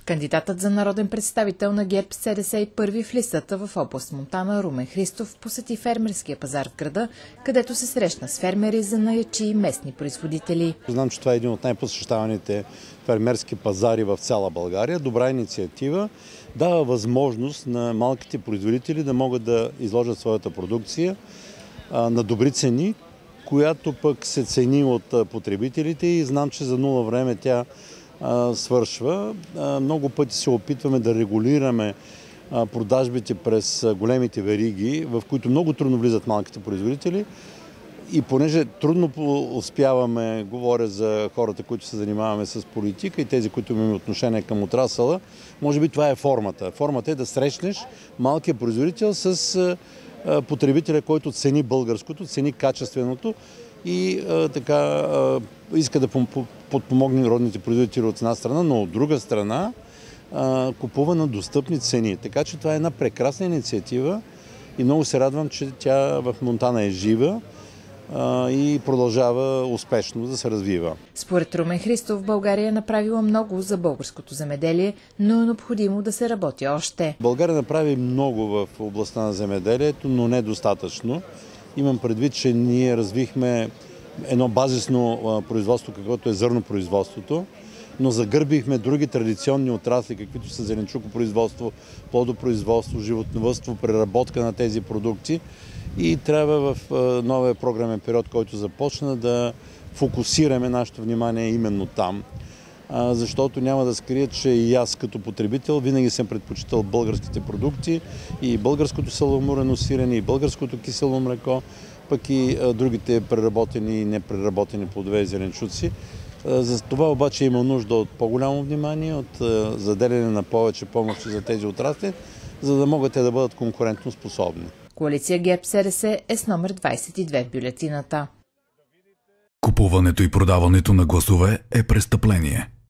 Кандидатът за народен представител на ГЕРБ-СДС и първи в листата в област Монтана Румен Христов посети фермерския пазар в града, където се срещна с фермери, занаятчии и местни производители. Знам, че това е един от най-посещаваните фермерски пазари в цяла България. Добра инициатива, дава възможност на малките производители да могат да изложат своята продукция на добри цени, която пък се цени от потребителите, и знам, че за нула време тя свършва. Много пъти се опитваме да регулираме продажбите през големите вериги, в които много трудно влизат малките производители. И понеже трудно успяваме, говоря за хората, които се занимаваме с политика и тези, които имаме отношение към отрасъла, може би това е формата. Формата е да срещнеш малкия производител с потребителя, който цени българското, цени качественото и така иска да подпомогне родните производители от една страна, но от друга страна купува на достъпни цени. Така че това е една прекрасна инициатива и много се радвам, че тя в Монтана е жива и продължава успешно да се развива. Според Румен Христов, България е направила много за българското земеделие, но е необходимо да се работи още. България направи много в областта на земеделието, но не достатъчно. Имам предвид, че ние развихме едно базисно производство, каквото е зърнопроизводството, но загърбихме други традиционни отрасли, каквито са зеленчукопроизводство, плодопроизводство, животновъдство, преработка на тези продукти. И трябва в новия програмен период, който започна, да фокусираме нашето внимание именно там. Защото няма да скрия, че и аз като потребител винаги съм предпочитал българските продукти и българското саламурено сирене, и българското кисело млеко, пък и другите преработени и непреработени плодове и зеленчуци. За това обаче има нужда от по-голямо внимание, от заделяне на повече помощи за тези отрасли, за да могат те да бъдат конкурентно способни. Коалиция ГЕРБ-СДС е с номер 22 в бюлетината. Купуването и продаването на гласове е престъпление.